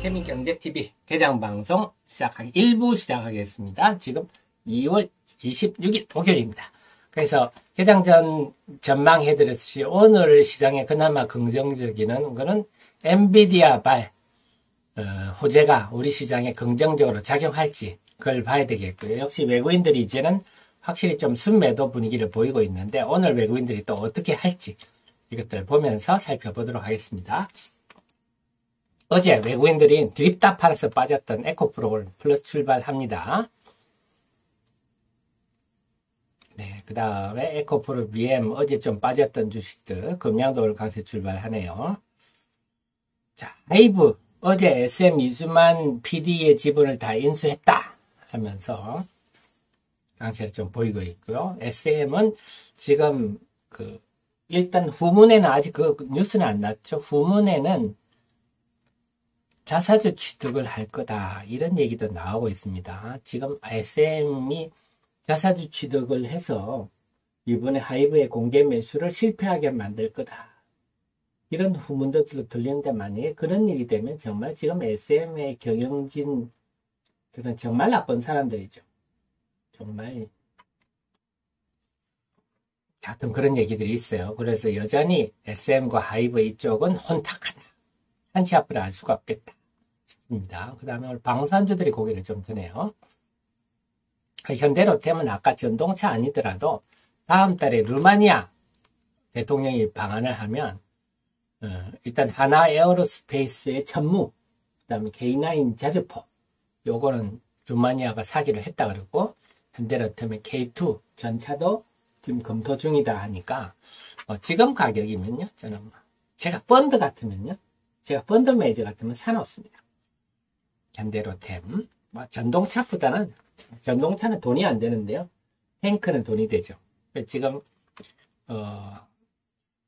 태민경제TV 개장방송 시작하기 1부 시작하겠습니다. 지금 2월 26일 목요일입니다. 그래서 개장 전 전망해드렸듯이 오늘 시장에 그나마 긍정적인 거는 엔비디아 발 호재가 우리 시장에 긍정적으로 작용할지 그걸 봐야 되겠고요. 역시 외국인들이 이제는 확실히 좀 순매도 분위기를 보이고 있는데 오늘 외국인들이 또 어떻게 할지 이것들 보면서 살펴보도록 하겠습니다. 어제 외국인들이 드립다 팔아서 빠졌던 에코프로를 플러스 출발합니다. 네, 그 다음에 에코프로 BM 어제 좀 빠졌던 주식들 금양도 오늘 강세 출발하네요. 자, 하이브 어제 SM 이수만 PD의 지분을 다 인수했다 하면서 강세를 좀 보이고 있고요. SM은 지금 일단 후문에는 아직 그 뉴스는 안 났죠. 후문에는 자사주 취득을 할 거다 이런 얘기도 나오고 있습니다. 지금 SM이 자사주 취득을 해서 이번에 하이브의 공개 매수를 실패하게 만들 거다 이런 후문도 들리는데 만약에 그런 일이 되면 정말 지금 SM의 경영진들은 정말 나쁜 사람들이죠. 정말 하여튼 그런 얘기들이 있어요. 그래서 여전히 SM과 하이브 이쪽은 혼탁하다. 한치 앞을 알 수가 없겠다 싶습니다. 그 다음에 오늘 방산주들이 고개를 좀 드네요. 현대로템은 아까 전동차 아니더라도 다음 달에 루마니아 대통령이 방한을 하면 일단 하나 에어로스페이스의 천무, 그 다음에 K9 자주포 요거는 루마니아가 사기로 했다 그러고 현대로템의 K2 전차도 지금 검토 중이다 하니까 지금 가격이면요 저는 제가 펀드 같으면요 제가 펀드 매니저 같으면 사놓습니다. 현대로템 전동차보다는 전동차는 돈이 안 되는데요 탱크는 돈이 되죠. 지금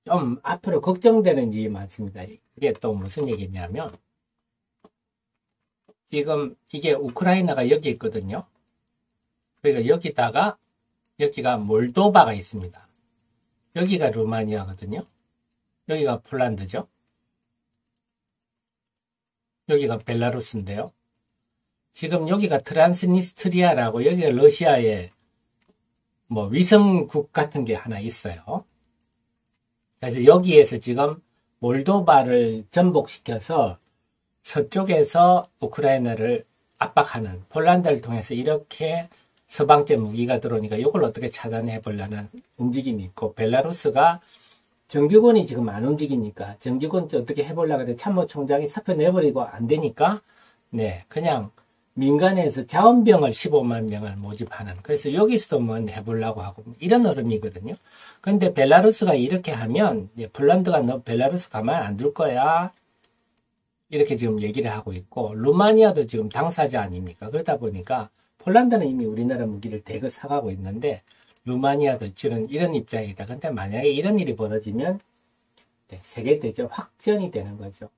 좀 앞으로 걱정되는 일이 많습니다. 그게 또 무슨 얘기냐면 지금 이게 우크라이나가 여기 있거든요. 그러니까 여기다가 여기가 몰도바가 있습니다. 여기가 루마니아거든요. 여기가 폴란드죠. 여기가 벨라루스인데요. 지금 여기가 트란스니스트리아라고 여기가 러시아의 위성국 같은 게 하나 있어요. 그래서 여기에서 지금 몰도바를 전복시켜서 서쪽에서 우크라이나를 압박하는 폴란드를 통해서 이렇게 서방제 무기가 들어오니까 이걸 어떻게 차단해 보려는 움직임이 있고 벨라루스가 정규군이 지금 안 움직이니까 정규군 어떻게 해보려고 해도 참모총장이 사표 내버리고 안 되니까 네 그냥 민간에서 자원병을 15만 명을 모집하는 그래서 여기서도 뭐 해보려고 하고 이런 흐름이거든요. 그런데 벨라루스가 이렇게 하면 폴란드가 너 벨라루스 가만 안 둘 거야 이렇게 지금 얘기를 하고 있고 루마니아도 지금 당사자 아닙니까? 그러다 보니까 폴란드는 이미 우리나라 무기를 대거 사가고 있는데 루마니아도 지금 이런 입장이다. 근데 만약에 이런 일이 벌어지면 세계대전 확전이 되는 거죠.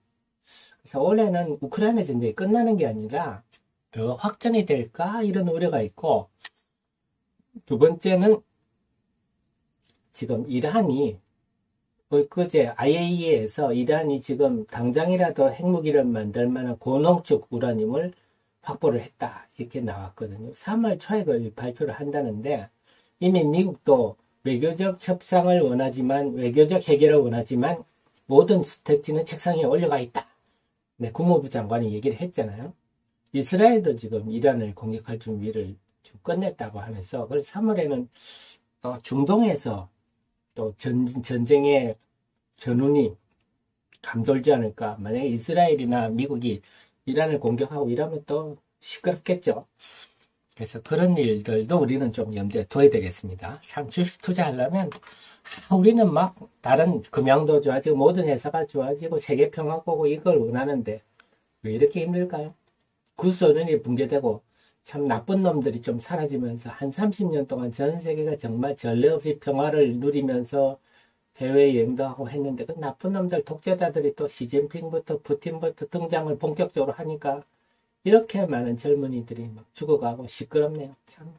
그래서 올해는 우크라이나 전쟁이 끝나는 게 아니라 더 확전이 될까 이런 우려가 있고 두 번째는 지금 이란이 그제 IAEA에서 이란이 지금 당장이라도 핵무기를 만들 만한 고농축 우라늄을 확보를 했다 이렇게 나왔거든요. 3월 초에 그 발표를 한다는데 이미 미국도 외교적 협상을 원하지만 외교적 해결을 원하지만 모든 스택지는 책상 위에 올려가 있다. 네, 국무부 장관이 얘기를 했잖아요. 이스라엘도 지금 이란을 공격할 준비를 좀 끝냈다고 하면서 그래서 3월에는 또 중동에서 또 전쟁의 전운이 감돌지 않을까. 만약에 이스라엘이나 미국이 이란을 공격하고 이러면 또 시끄럽겠죠. 그래서 그런 일들도 우리는 좀 염두에 둬야 되겠습니다. 참 주식 투자하려면 우리는 막 다른 금융도 좋아지고 모든 회사가 좋아지고 세계 평화보고 이걸 원하는데 왜 이렇게 힘들까요? 구소련이 붕괴되고 참 나쁜 놈들이 좀 사라지면서 한 30년 동안 전 세계가 정말 전례 없이 평화를 누리면서 해외여행도 하고 했는데 그 나쁜 놈들 독재자들이 또 시진핑부터 푸틴부터 등장을 본격적으로 하니까 이렇게 많은 젊은이들이 막 죽어가고 시끄럽네요. 참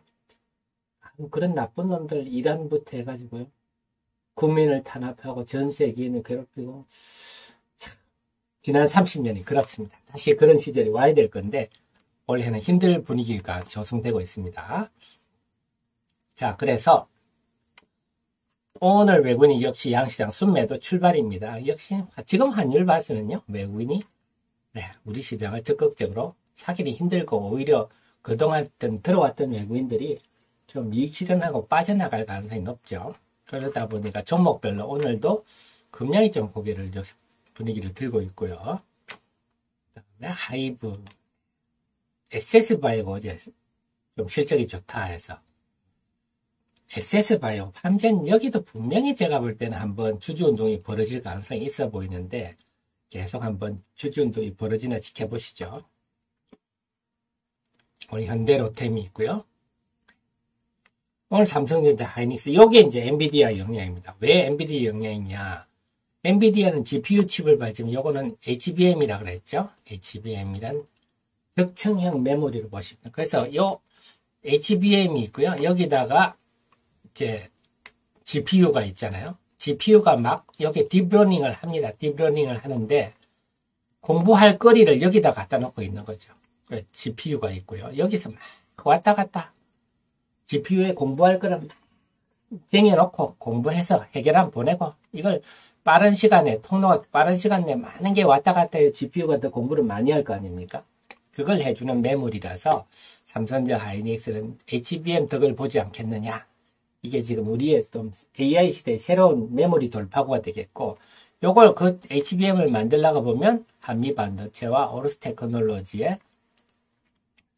그런 나쁜 놈들 이란부터 해가지고요. 국민을 탄압하고 전 세계인을 괴롭히고 참 지난 30년이 그렇습니다. 다시 그런 시절이 와야 될 건데 올해는 힘들 분위기가 조성되고 있습니다. 자, 그래서 오늘 외국인이 역시 양시장 순매도 출발입니다. 역시 지금 환율 봐서는요, 외국인이 우리 시장을 적극적으로 사기는 힘들고 오히려 그동안 들어왔던 외국인들이 좀 이익 실현하고 빠져나갈 가능성이 높죠. 그러다 보니까 종목별로 오늘도 금량이 좀 고개를 분위기를 들고 있고요. 그다음에 하이브, 엑세스바이오가 어제 좀 실적이 좋다 해서 엑세스바이오 판전 여기도 분명히 제가 볼 때는 한번 주주운동이 벌어질 가능성이 있어 보이는데 계속 한번 주주운동이 벌어지나 지켜보시죠. 오늘 현대로템이 있고요. 오늘 삼성전자, 하이닉스, 이게 이제 엔비디아 영향입니다. 왜 엔비디아 영향이냐? 엔비디아는 GPU 칩을 발전, 요거는 HBM이라 그랬죠? HBM이란 적층형 메모리로 보십니다. 그래서 요 HBM이 있고요. 여기다가 이제 GPU가 있잖아요. GPU가 막 여기 딥러닝을 합니다. 딥러닝을 하는데 공부할 거리를 여기다 갖다 놓고 있는 거죠. GPU가 있고요. 여기서 막 왔다 갔다 GPU에 공부할 거를 막 쟁여놓고 공부해서 해결안 보내고 이걸 빠른 시간에 통로가 빠른 시간 내에 많은 게 왔다 갔다 해서 GPU가 더 공부를 많이 할 거 아닙니까? 그걸 해주는 메모리라서 삼성전자 하이닉스는 HBM 덕을 보지 않겠느냐. 이게 지금 우리의 좀 AI 시대의 새로운 메모리 돌파구가 되겠고 요걸 그 HBM을 만들려고 보면 한미 반도체와 오르스 테크놀로지의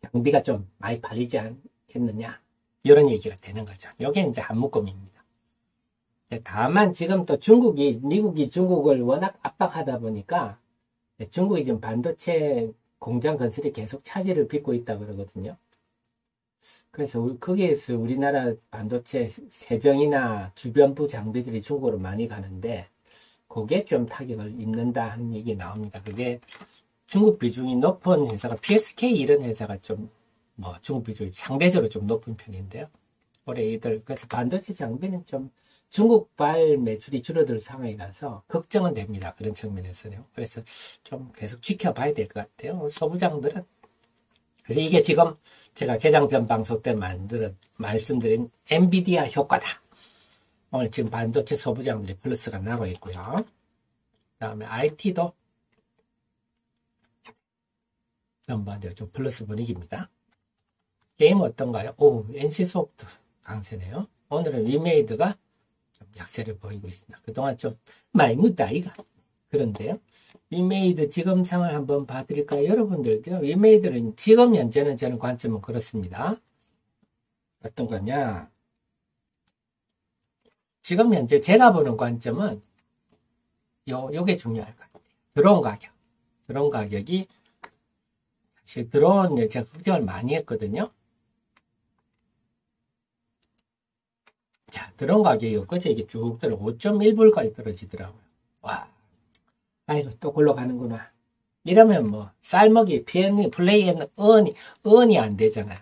장비가 좀 많이 팔리지 않겠느냐. 이런 얘기가 되는 거죠. 요게 이제 한 묶음입니다. 다만 지금 또 미국이 중국을 워낙 압박하다 보니까 중국이 지금 반도체 공장 건설이 계속 차질을 빚고 있다 그러거든요. 그래서 거기에서 우리나라 반도체 세정이나 주변부 장비들이 중국으로 많이 가는데 그게 좀 타격을 입는다 하는 얘기 나옵니다. 그게 중국 비중이 높은 회사가 PSK 이런 회사가 좀 중국 비중이 상대적으로 좀 높은 편인데요. 올해 그래서 반도체 장비는 좀 중국발 매출이 줄어들 상황이라서 걱정은 됩니다. 그런 측면에서는요. 그래서 좀 계속 지켜봐야 될 것 같아요. 소부장들은. 그래서 이게 지금 제가 개장 전 방송 때 말씀드린 엔비디아 효과다. 오늘 지금 반도체 소부장들이 플러스가 나고 있고요. 그 다음에 IT도 전반적으로 좀 플러스 분위기입니다. 게임 어떤가요? NC소프트 강세네요. 오늘은 위메이드가 좀 약세를 보이고 있습니다. 그동안 좀 많이 묻다 이가. 그런데요. 위메이드 지금 상을 한번 봐드릴까요? 여러분들도 위메이드는 지금 현재는 저는 관점은 그렇습니다. 어떤 거냐? 지금 현재 제가 보는 관점은 요게 중요할 것 같아요. 드론 가격. 드론 가격이 사실 드론 제가 걱정을 많이 했거든요. 자, 드론 가격이 엊그제 이게 쭉 떨어 5.1불까지 떨어지더라고요. 와, 아이고 또 골로 가는구나. 이러면 쌀먹이 플레이에는 언이 안 되잖아요.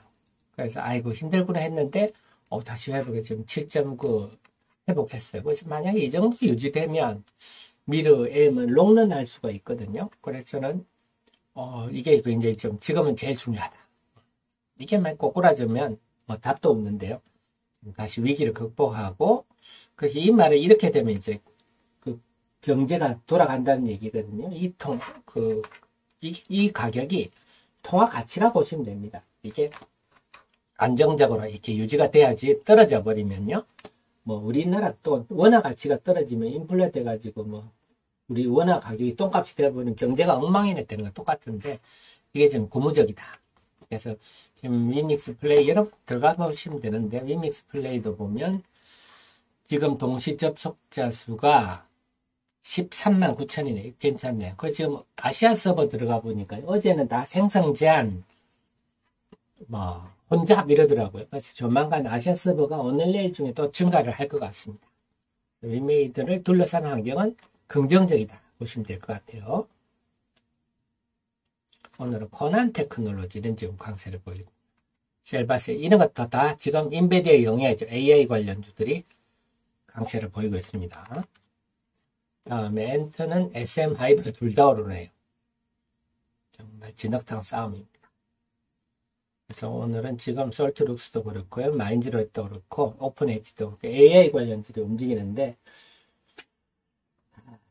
그래서 아이고 힘들구나 했는데 다시 회복에 지금 7.9 회복했어요. 그래서 만약에 이 정도 유지되면 미르 M은 롱런 할 수가 있거든요. 그래서 저는 이게 굉장히 좀 지금은 제일 중요하다. 이게 만 꼬꾸라지면 답도 없는데요. 다시 위기를 극복하고 그래서 이 말을 이렇게 되면 이제 그 경제가 돌아간다는 얘기거든요. 이 가격이 통화 가치라 보시면 됩니다. 이게 안정적으로 이렇게 유지가 돼야지 떨어져 버리면요. 우리나라 또 원화 가치가 떨어지면 인플레 돼가지고 우리 원화 가격이 똥값이 되어버리면 경제가 엉망이네 되는 거 똑같은데 이게 지금 고무적이다. 그래서 지금 위믹스 플레이 여러분 들어가 보시면 되는데 위믹스 플레이도 보면 지금 동시 접속자 수가 13만 9천이네. 괜찮네요. 그 지금 아시아 서버 들어가 보니까 어제는 다 생성 제한 혼잡 이러더라고요. 그래서 조만간 아시아 서버가 오늘 내일 중에 또 증가를 할 것 같습니다. 위메이드를 둘러싼 환경은 긍정적이다 보시면 될 것 같아요. 오늘은 코난 테크놀로지는 지금 강세를 보이고 셀바스 이런 것도 다 지금 인베디아 영향이죠. AI 관련주들이 강세를 보이고 있습니다. 다음에 엔터는 SM 하이브리드 둘 다 오르네요. 정말 진흙탕 싸움입니다. 그래서 오늘은 지금 솔트룩스도 그렇고요. 마인즈로도 그렇고 오픈 엣지도 그렇고 AI 관련들이 움직이는데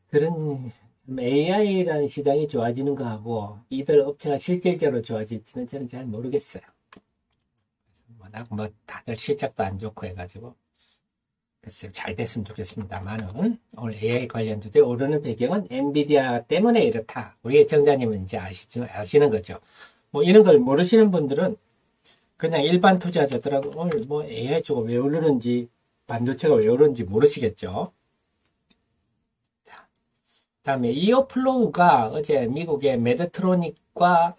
그런 AI라는 시장이 좋아지는 거하고 이들 업체가 실질적으로 좋아질지는 저는 잘 모르겠어요. 워낙 뭐 다들 실적도 안 좋고 해가지고 글쎄요, 잘 됐으면 좋겠습니다만은 오늘 AI 관련주들 오르는 배경은 엔비디아 때문에 이렇다. 우리 애청자님은 이제 아시는 거죠. 뭐 이런 걸 모르시는 분들은 그냥 일반 투자자들하고 오늘 뭐 AI 주가 왜 오르는지 반도체가 왜 오르는지 모르시겠죠. 다음에 이어플로우가 어제 미국의 메드트로닉과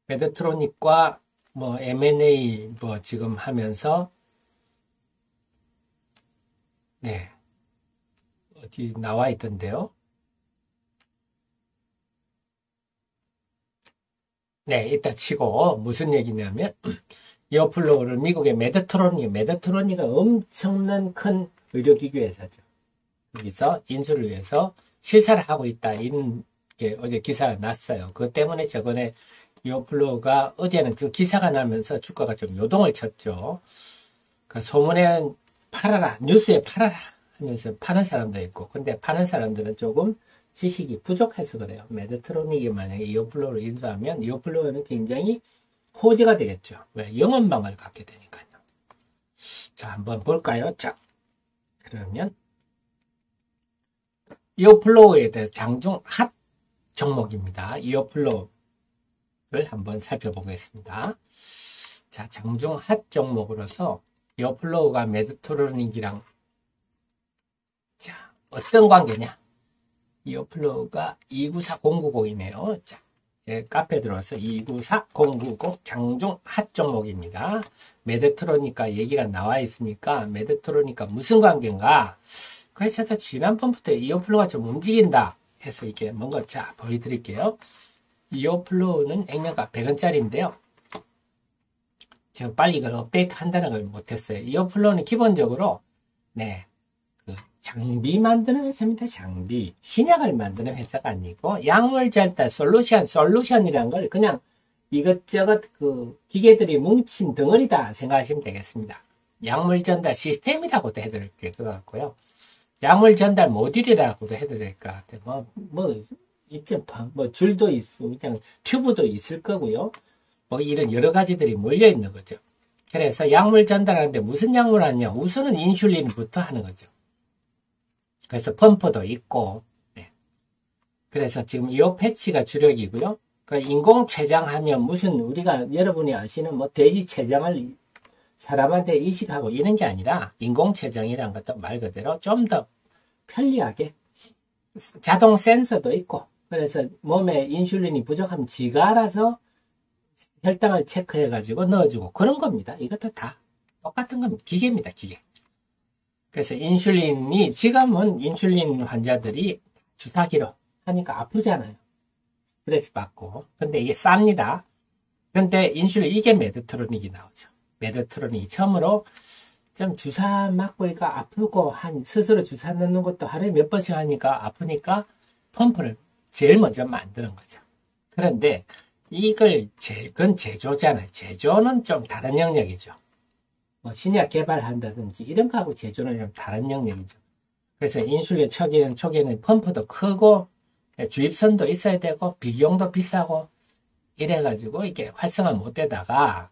메드트로닉과 뭐 M&A 뭐 지금 하면서 어디 나와 있던데요. 이따 치고 무슨 얘기냐면 이어플로우를 미국의 메드트로닉이 엄청난 큰 의료기기 회사죠. 여기서 인수를 위해서 실사를 하고 있다. 이런 게 어제 기사가 났어요. 그것 때문에 저번에 이어플로우가 어제는 그 기사가 나면서 주가가 좀 요동을 쳤죠. 그 소문에 팔아라, 뉴스에 팔아라 하면서 파는 사람도 있고, 근데 파는 사람들은 조금 지식이 부족해서 그래요. 메드트로닉이 만약에 이어플로우를 인수하면 이어플로우는 굉장히 호재가 되겠죠. 왜? 영업망을 갖게 되니까요. 자, 한번 볼까요? 자, 그러면 이어플로우에 대해 장중 핫 종목입니다. 이어플로우를 한번 살펴보겠습니다. 자, 장중 핫 종목으로서 이어플로우가 메드트로닉이랑 자, 어떤 관계냐? 이어플로우가 294090이네요. 자, 카페 들어와서 294090 장중 핫 종목입니다. 메드트로닉과 얘기가 나와 있으니까 메드트로닉과 무슨 관계인가? 그래서 지난번부터 이어플로우가 좀 움직인다 해서 이게 뭔가 자 보여드릴게요. 이어플로우는 액면가 100원짜리인데요. 제가 빨리 이걸 업데이트 한다는 걸 못했어요. 이어플로우는 기본적으로 그 장비 만드는 회사입니다. 장비. 신약을 만드는 회사가 아니고 약물 절단 솔루션이라는 걸 그냥 이것저것 그 기계들이 뭉친 덩어리다 생각하시면 되겠습니다. 약물 전달 시스템이라고도 해드릴 것 같고요. 약물 전달 모듈이라고도 해드릴 것 같아요. 뭐 줄도 있고 그냥 튜브도 있을 거고요. 뭐 이런 여러 가지들이 몰려 있는 거죠. 그래서 약물 전달하는데 무슨 약물 하냐? 우선은 인슐린부터 하는 거죠. 그래서 펌프도 있고, 그래서 지금 이어 패치가 주력이고요. 그러니까 인공 췌장하면 무슨 우리가 여러분이 아시는 뭐 돼지 췌장을 사람한테 이식하고 이런 게 아니라 인공 췌장이라는 것도 말 그대로 좀 더 편리하게 자동 센서도 있고, 그래서 몸에 인슐린이 부족하면 지가 알아서 혈당을 체크해가지고 넣어주고 그런 겁니다. 이것도 다 똑같은 겁니다. 기계입니다, 기계. 그래서 인슐린이 지금은 인슐린 환자들이 주사기로 하니까 아프잖아요. 스트레스 받고. 근데 이게 쌉니다. 근데 인슐린 이게 메드트로닉이 나오죠. 메드트로닉이 처음으로 좀 주사 맞고 이가 아프고 스스로 주사 넣는 것도 하루에 몇 번씩 하니까 아프니까 펌프를 제일 먼저 만드는 거죠. 그런데 이걸 그건 제조잖아요. 제조는 좀 다른 영역이죠. 뭐 신약 개발한다든지 이런 거하고 제조는 좀 다른 영역이죠. 그래서 인슐린 초기에는 펌프도 크고 주입선도 있어야 되고 비용도 비싸고 이래가지고 이게 활성화 못 되다가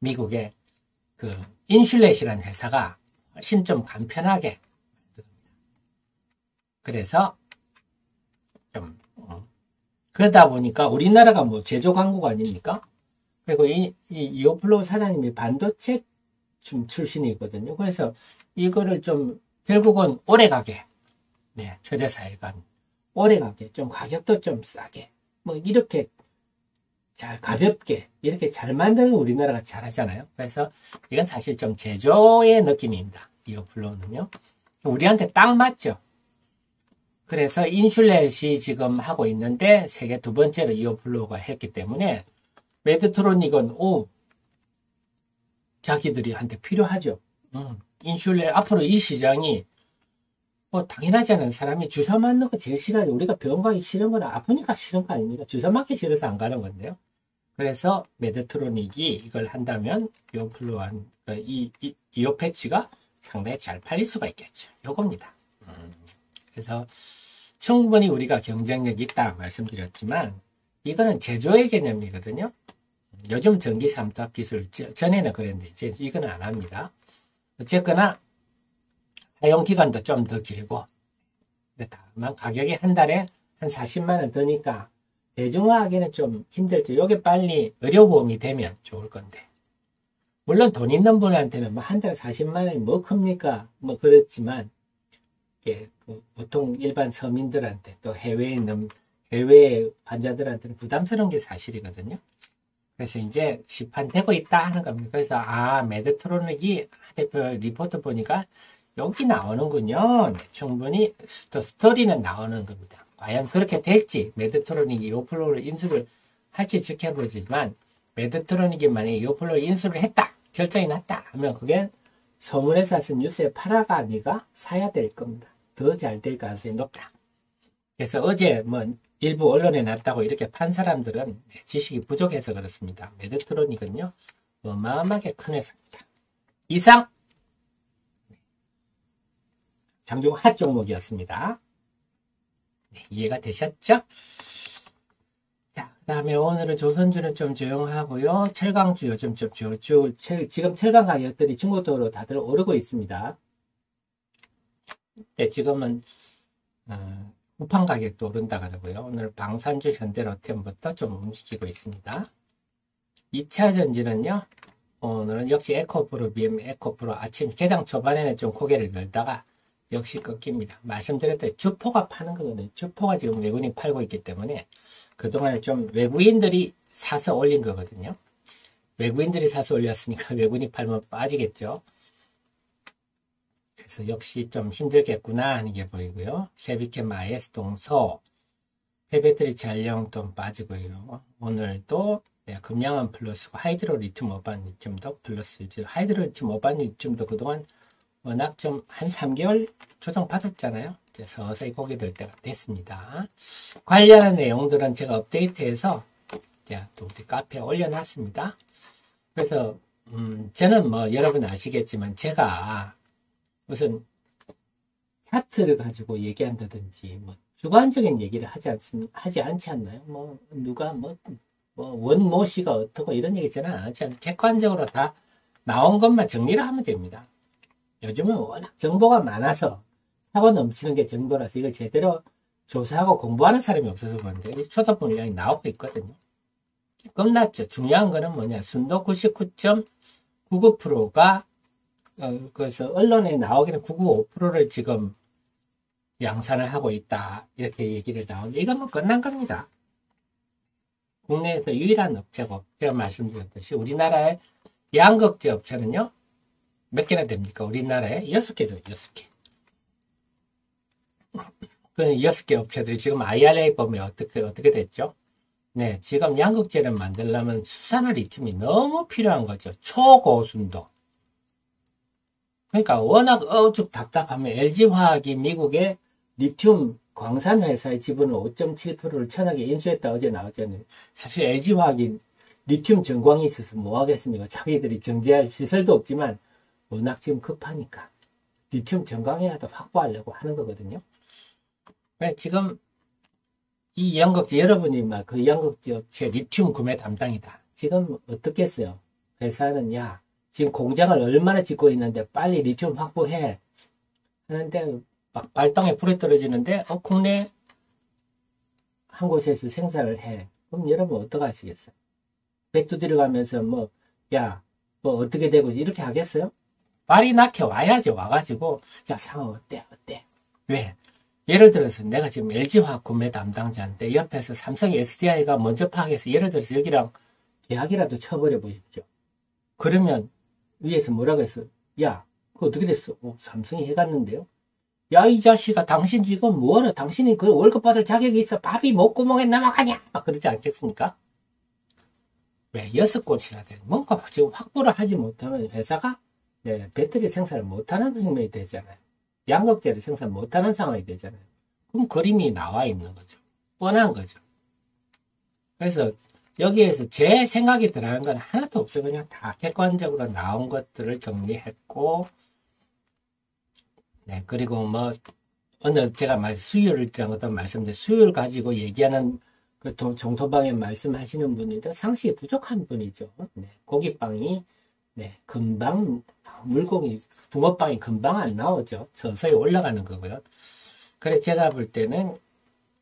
미국의 그 인슐렛이라는 회사가 훨씬 좀 간편하게 그래서 좀 그러다 보니까 우리나라가 뭐 제조 강국 아닙니까? 그리고 이어플로우 사장님이 반도체 출신이거든요. 그래서 이거를 좀 결국은 오래가게, 최대 4일간 오래가게, 좀 가격도 좀 싸게, 뭐 이렇게 잘 가볍게 이렇게 잘 만드는 우리나라가 잘하잖아요. 그래서 이건 사실 좀 제조의 느낌입니다. 이어플로우는요. 우리한테 딱 맞죠. 그래서 인슐렛이 지금 하고 있는데 세계 두 번째로 이어플로우가 했기 때문에 메드트로닉은 자기들이 한테 필요하죠. 인슐린, 앞으로 이 시장이, 뭐, 당연하잖아요. 사람이 주사 맞는 거 제일 싫어요. 우리가 병원 가기 싫은 건 아프니까 싫은 거 아닙니까? 주사 맞기 싫어서 안 가는 건데요. 그래서 메드트로닉이 이걸 한다면, 요플루한, 이오 패치가 상당히 잘 팔릴 수가 있겠죠. 요겁니다. 그래서 충분히 우리가 경쟁력이 있다 말씀드렸지만, 이거는 제조의 개념이거든요. 요즘 전기 삼투압 기술, 전에는 그랬는데, 이제 이거는 안 합니다. 어쨌거나, 사용 기간도 좀 더 길고, 다만 가격이 한 달에 한 40만원 드니까, 대중화하기는 좀 힘들죠. 요게 빨리 의료보험이 되면 좋을 건데. 물론 돈 있는 분한테는 뭐 한 달에 40만원이 뭐 큽니까? 뭐 그렇지만, 이게 보통 일반 서민들한테 또 해외에 있는, 해외 환자들한테는 부담스러운 게 사실이거든요. 그래서 이제 시판되고 있다 하는 겁니다. 그래서 메드트로닉이 대표 리포트 보니까 여기 나오는군요. 네, 충분히 스토리는 나오는 겁니다. 과연 그렇게 될지 메드트로닉이 요플로를 인수를 할지 지켜보지만 메드트로닉이 만약에 요플로를 인수를 했다. 결정이 났다 하면 그게 소문에서 쓴 뉴스의 파라가 아니가 사야 될 겁니다. 더 잘 될 가능성이 높다. 그래서 어제 뭐 일부 언론에 났다고 이렇게 판 사람들은 지식이 부족해서 그렇습니다. 메드트로닉은요, 어마어마하게 큰 회사입니다. 이상, 장중 핫 종목이었습니다. 네, 이해가 되셨죠? 자, 그 다음에 오늘은 조선주는 좀 조용하고요. 철강주 요즘 좀 지금 철강 가격들이 중고도로 다들 오르고 있습니다. 네, 지금은, 우판 가격도 오른다 그러고요. 오늘 방산주 현대로템부터 좀 움직이고 있습니다. 2차 전지는요. 오늘은 역시 에코프로, BM 에코프로 아침 개장 초반에는 좀 고개를 들다가 역시 꺾입니다. 말씀드렸듯이 주포가 파는 거거든요. 주포가 지금 외국인이 팔고 있기 때문에 그동안에 좀 외국인들이 사서 올린 거거든요. 외국인들이 사서 올렸으니까 외국인이 팔면 빠지겠죠. 그래서 역시 좀 힘들겠구나 하는 게 보이고요. 세비캠 IS 동서, 폐배터리 잔량 좀 빠지고요. 오늘도 금양원 플러스고 하이드로 리튬 어반 리튬도 플러스, 하이드로 리튬 어반 리튬도 그동안 워낙 좀 한 3개월 조정 받았잖아요. 이제 서서히 고개 들 때가 됐습니다. 관련한 내용들은 제가 업데이트해서 또 우리 카페에 올려놨습니다. 그래서 저는 뭐 여러분 아시겠지만 제가 무슨 차트를 가지고 얘기한다든지 뭐 주관적인 얘기를 하지 않지 않나요? 뭐 누가 뭐 원모 씨가 어떻고 이런 얘기 저는 안 하지 않아요. 객관적으로 다 나온 것만 정리를 하면 됩니다. 요즘은 워낙 정보가 많아서 사고 넘치는 게 정보라서 이걸 제대로 조사하고 공부하는 사람이 없어서 그런데 쳐다보는 양이 나오고 있거든요. 끝났죠. 중요한 거는 뭐냐, 순도 99.99%가 그래서 언론에 나오기는 995%를 지금 양산을 하고 있다 이렇게 얘기를 나오는데 이건 뭐 끝난 겁니다. 국내에서 유일한 업체고 제가 말씀드렸듯이 우리나라의 양극재 업체는요 몇 개나 됩니까? 우리나라에 6개죠. 6개. 그 6개 업체들이 지금 IRA 법에 어떻게 됐죠? 네, 지금 양극재를 만들려면 수산화 리튬이 너무 필요한 거죠. 초고순도. 그러니까 워낙 어죽 답답하면 LG화학이 미국의 리튬 광산 회사의 지분을 5.7%를 천하게 인수했다 어제 나왔잖아요. 사실 LG화학이 리튬 전광이 있어서 뭐 하겠습니까? 자기들이 정제할 시설도 없지만 워낙 지금 급하니까 리튬 전광이라도 확보하려고 하는 거거든요. 지금 이 양극재 여러분이 막 그 양극재 업체 리튬 구매 담당이다. 지금 어떻게 했어요? 회사는 지금 공장을 얼마나 짓고 있는데 빨리 리튬 확보해 하는데 막 발동에 불이 떨어지는데 국내 한 곳에서 생산을 해. 그럼 여러분 어떡 하시겠어요? 백두 들어가면서 뭐 어떻게 되고 이렇게 하겠어요? 말이 낳게 와야지. 와가지고 상황 어때? 왜? 예를 들어서 내가 지금 LG화학 구매 담당자인데 옆에서 삼성 SDI가 먼저 파악해서 예를 들어서 여기랑 계약이라도 쳐버려 보십시오. 그러면 위에서 뭐라고 했어? 그거 어떻게 됐어? 삼성이 해갔는데요? 이 자식아, 당신 지금 뭐하러 당신이 그 월급 받을 자격이 있어? 밥이 목구멍에 넘어가냐? 막 그러지 않겠습니까? 왜 6곳이나 돼? 뭔가 지금 확보를 하지 못하면 회사가 네, 배터리 생산을 못하는 상황이 되잖아요. 양극재를 생산 못하는 상황이 되잖아요. 그럼 그림이 나와 있는 거죠. 뻔한 거죠. 그래서 여기에서 제 생각이 들어가는 건 하나도 없어요. 그냥 다 객관적으로 나온 것들을 정리했고, 네, 그리고 뭐, 오늘 제가 수율을 이런 것도 말씀드렸는데, 수율 가지고 얘기하는 그 정토방에 말씀하시는 분이도 상식이 부족한 분이죠. 네, 고깃빵이, 네, 금방, 물고기, 붕어빵이 금방 안 나오죠. 서서히 올라가는 거고요. 그래, 제가 볼 때는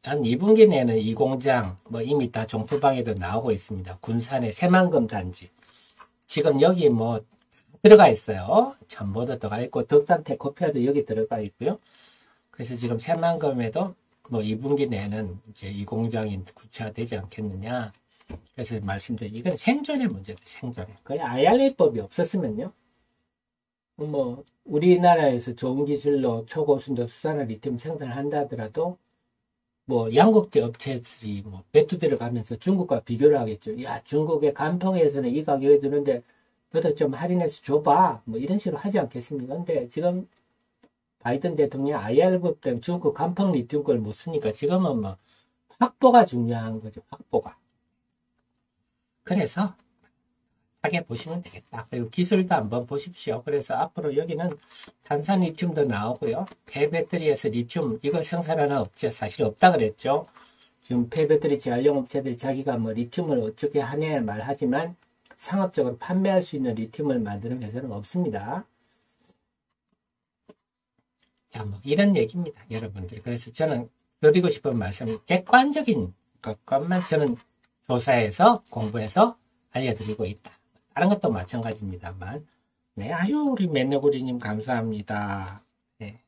한 2분기 내는 이 공장, 뭐 이미 다 정토방에도 나오고 있습니다. 군산의 새만금 단지. 지금 여기 뭐 들어가 있어요. 전보도 들어가 있고, 덕산 테코피아도 여기 들어가 있고요. 그래서 지금 새만금에도 뭐 2분기 내는 이제 이 공장이 구체화되지 않겠느냐. 그래서 말씀드린, 이건 생존의 문제다, 생존의. 거의 IRA법이 없었으면요. 뭐, 우리나라에서 좋은 기술로 초고순도 수산화 리튬 생산을 한다 하더라도, 뭐, 양극재 업체들이 뭐, 배투 들어가면서 중국과 비교를 하겠죠. 야, 중국의 간통에서는 이 가격에 드는데, 너도 좀 할인해서 줘봐. 뭐, 이런 식으로 하지 않겠습니까? 근데 지금, 바이든 대통령이 IR법 때문에 중국 간통 리튬 걸 못 쓰니까 지금은 뭐, 확보가 중요한 거죠, 확보가. 그래서, 하게 보시면 되겠다. 그리고 기술도 한번 보십시오. 그래서 앞으로 여기는 탄산 리튬도 나오고요. 폐배터리에서 리튬 이거 생산하는 업체 사실 없다 그랬죠. 지금 폐배터리 재활용 업체들이 자기가 뭐 리튬을 어떻게 하냐 말하지만 상업적으로 판매할 수 있는 리튬을 만드는 회사는 없습니다. 자, 뭐 이런 얘기입니다, 여러분들. 그래서 저는 드리고 싶은 말씀은 객관적인 것만 저는 조사해서 공부해서 알려드리고 있다. 다른 것도 마찬가지입니다만. 네, 아유, 우리 맨너구리님 감사합니다. 네.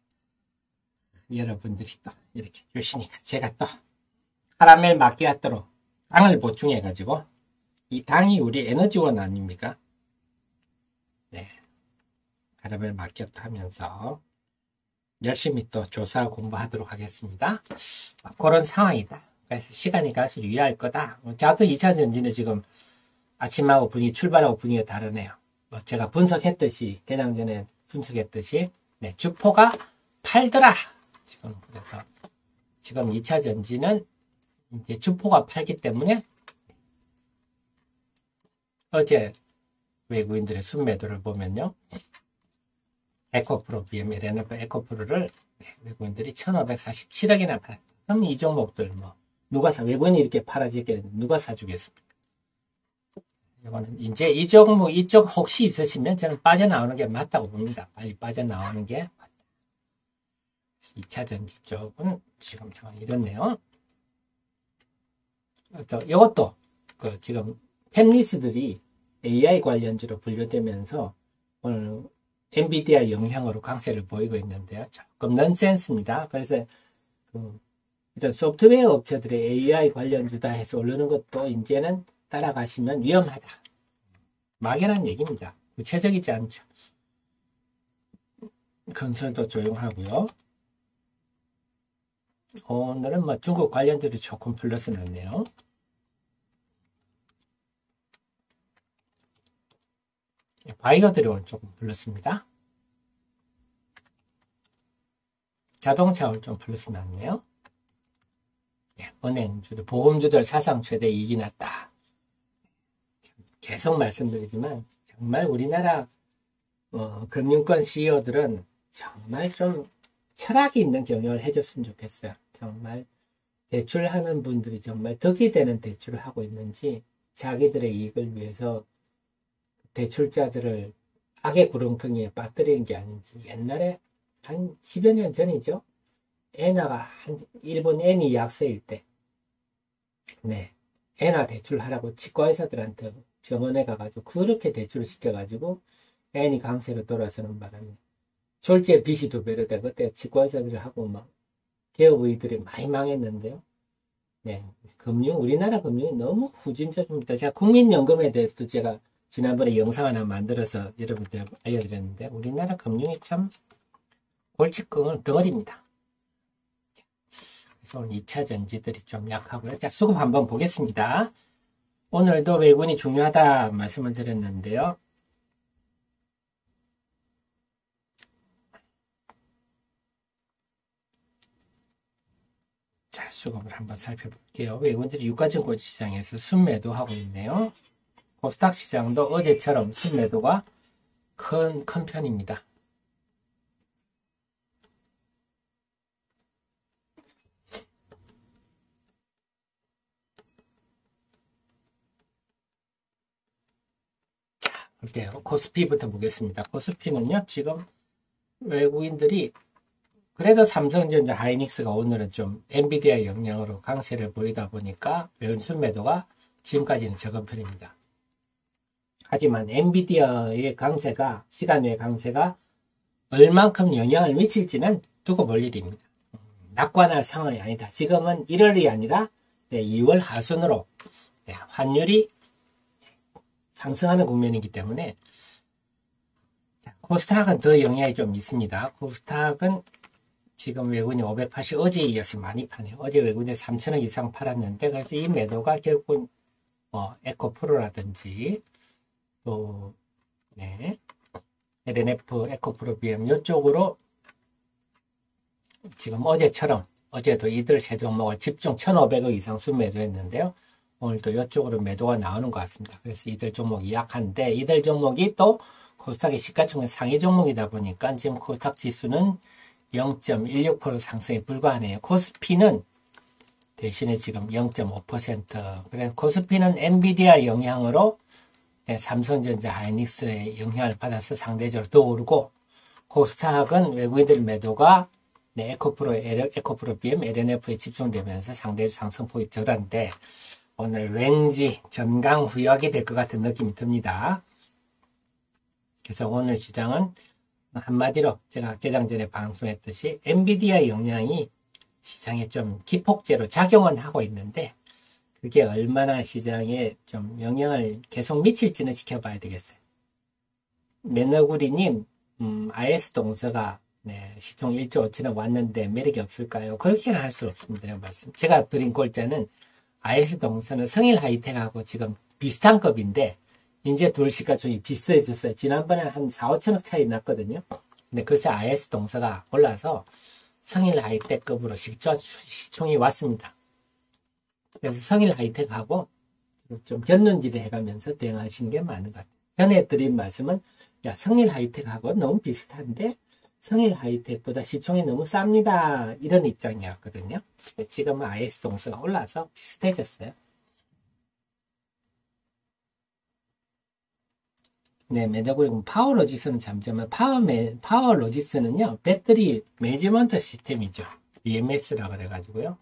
여러분들이 또 이렇게 주시니까 제가 또 카라멜 마키아토로 당을 보충해가지고, 이 당이 우리 에너지원 아닙니까? 네. 카라멜 마키아토 하면서 열심히 또 조사 공부하도록 하겠습니다. 그런 상황이다. 그래서 시간이 갈수록 유리할 거다. 저도 2차 전지는 지금 아침하고 분위기, 출발하고 분위기가 다르네요. 뭐 제가 분석했듯이, 개장 전에 분석했듯이, 네, 주포가 팔더라. 지금, 그래서, 지금 2차 전지는 이제 주포가 팔기 때문에, 어제 외국인들의 순매도를 보면요. 에코프로, BM, 레노버 에코프로를 외국인들이 1,547억이나 팔았다. 그럼 이 종목들 뭐, 외국인이 이렇게 팔아지게 누가 사주겠습니까? 이거는 이제 이 종목, 이쪽 혹시 있으시면 저는 빠져나오는 게 맞다고 봅니다. 빨리 빠져나오는 게 맞다. 2차 전지 쪽은 지금 상황이 이렇네요. 또 이것도 지금 팹리스들이 AI 관련주로 분류되면서 오늘 엔비디아 영향으로 강세를 보이고 있는데요. 조금 넌센스입니다. 그래서 이런 소프트웨어 업체들의 AI 관련주다 해서 오르는 것도 이제는 따라가시면 위험하다. 막연한 얘기입니다. 구체적이지 않죠. 건설도 조용하고요. 오늘은 뭐 중국 관련들이 조금 플러스 났네요. 바이오들이 오늘 조금 플러스입니다. 자동차 오늘 좀 플러스 났네요. 은행주들, 보험주들 사상 최대 이익이 났다. 계속 말씀드리지만 정말 우리나라 금융권 CEO들은 정말 좀 철학이 있는 경영을 해줬으면 좋겠어요. 정말 대출하는 분들이 정말 덕이 되는 대출을 하고 있는지, 자기들의 이익을 위해서 대출자들을 악의 구렁텅이에 빠뜨리는 게 아닌지. 옛날에 한 10여 년 전이죠. 엔화가 일본 엔이 약세일 때, 네, 엔화 대출하라고 치과의사들한테 병원에 가가지고 그렇게 대출을 시켜가지고 엔이 강세로 돌아서는 바람에 졸지에 빚이 2배로 돼. 그때 치과의사들이 하고 막 개업의들이 많이 망했는데요. 네, 우리나라 금융이 너무 후진적입니다. 제가 국민연금에 대해서도 제가 지난번에 영상 하나 만들어서 여러분들 알려드렸는데, 우리나라 금융이 참 골칫덩 덩어리입니다. 그래서 오늘 2차 전지들이 좀 약하고요. 자, 수급 한번 보겠습니다. 오늘도 외국인이 중요하다 말씀을 드렸는데요. 자, 수급을 한번 살펴볼게요. 외국인들이 유가증권 시장에서 순매도 하고 있네요. 코스닥 시장도 어제처럼 순매도가 큰 편입니다. 자, 볼게요. 코스피부터 보겠습니다. 코스피는요, 지금 외국인들이 그래도 삼성전자, 하이닉스가 오늘은 좀 엔비디아 영향으로 강세를 보이다 보니까 순매도가 지금까지는 적은 편입니다. 하지만 엔비디아의 강세가, 시간 외 강세가 얼만큼 영향을 미칠지는 두고 볼 일입니다. 낙관할 상황이 아니다. 지금은 1월이 아니라 2월 하순으로 환율이 상승하는 국면이기 때문에 코스닥은 더 영향이 좀 있습니다. 코스닥은 지금 외국인이 580, 어제에 이어서 많이 파네요. 어제 외국인이 3천억 이상 팔았는데, 그래서 이 매도가 결국, 에코프로라든지, 또, LNF, 에코프로 BM, 이쪽으로 지금 어제처럼, 어제도 이들 세 종목을 집중 1,500억 이상 순매도했는데요. 오늘도 이쪽으로 매도가 나오는 것 같습니다. 그래서 이들 종목이 약한데, 이들 종목이 또 코스닥의 시가총액 상위 종목이다 보니까 지금 코스닥 지수는 0.16% 상승에 불과하네요. 코스피는 대신에 지금 0.5%. 그래서 코스피는 엔비디아 영향으로 삼성전자, 하이닉스의 영향을 받아서 상대적으로 더 오르고, 코스닥은 외국인들 매도가 에코프로 BM, LNF에 집중되면서 상대적 상승폭이 덜한데, 오늘 왠지 전강후약이 될 것 같은 느낌이 듭니다. 그래서 오늘 시장은 한마디로 제가 개장 전에 방송했듯이 엔비디아 영향이 시장에 좀 기폭제로 작용은 하고 있는데 그게 얼마나 시장에 좀 영향을 계속 미칠지는 지켜봐야 되겠어요. 매너구리님, IS 동서가 시총 1조 5천억 왔는데 매력이 없을까요? 그렇게는 할 수 없습니다. 말씀. 제가 드린 골자는 IS 동서는 성일 하이텍하고 지금 비슷한 급인데 이제 둘 시가총이 비슷해졌어요. 지난번에는 한 4, 5천억 차이 났거든요. 근데 그래서 IS 동서가 올라서 성일 하이텍급으로 시총이 왔습니다. 그래서 성일 하이텍하고 좀 견눈질을 해가면서 대응하시는 게 맞는 것 같아요. 전에 드린 말씀은 야, 성일 하이텍하고 너무 비슷한데 성일 하이텍보다 시총이 너무 쌉니다. 이런 입장이었거든요. 지금은 IS 동서가 올라서 비슷해졌어요. 매너구리 파워로직스는 잠시만 파워로직스는요 배터리 매니지먼트 시스템이죠. BMS라 그래가지고요.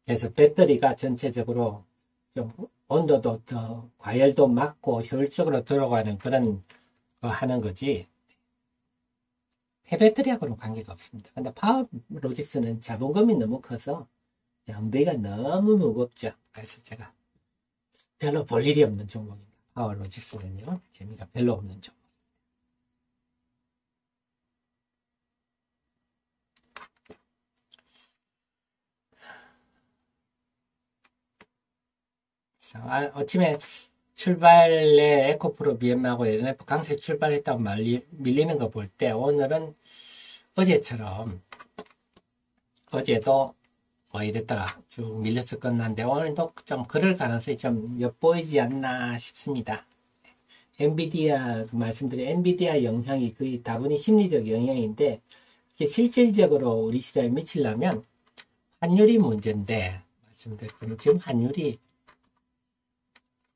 그래서 배터리가 전체적으로 좀 온도도 더 과열도 막고 효율적으로 들어가는 그런 거 하는 거지 폐배터리하고는 관계가 없습니다. 근데 파워로직스는 자본금이 너무 커서 엉덩이가 너무 무겁죠. 그래서 제가 별로 볼 일이 없는 종목입니다. 파워로직스는요, 재미가 별로 없는 종목. 아침에 출발에 에코프로 BM하고 LNF 강세 출발했다고 밀리는 거 볼 때 오늘은 어제처럼 어제도 이랬다가 쭉 밀려서 끝났는데 오늘도 좀 그럴 가능성이 좀 엿보이지 않나 싶습니다. 엔비디아 말씀드린 엔비디아 영향이 거의 다분히 심리적 영향인데 이게 실질적으로 우리 시장에 미치려면 환율이 문제인데 말씀드렸지만 지금 환율이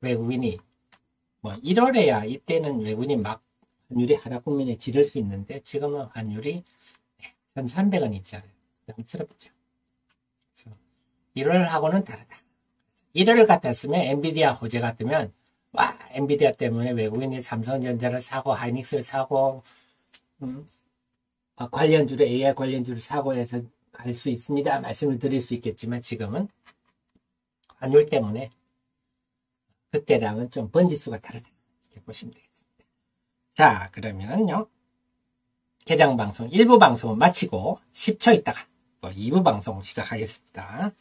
외국인이 1월에야 이때는 외국인이 막 환율이 하락 국면에 지를 수 있는데 지금은 환율이 1,300원 있잖아요. 부담스럽죠. 1월하고는 다르다. 1월 같았으면 엔비디아 호재 같으면 와 엔비디아 때문에 외국인이 삼성전자를 사고 하이닉스를 사고 관련주를 AI 관련주를 사고 해서 갈 수 있습니다. 말씀을 드릴 수 있겠지만 지금은 환율 때문에 그때랑은 좀 번지수가 다르다. 이렇게 보시면 되겠습니다. 자 그러면은요. 개장 방송 1부 방송을 마치고 10초 있다가 또 2부 방송 시작하겠습니다.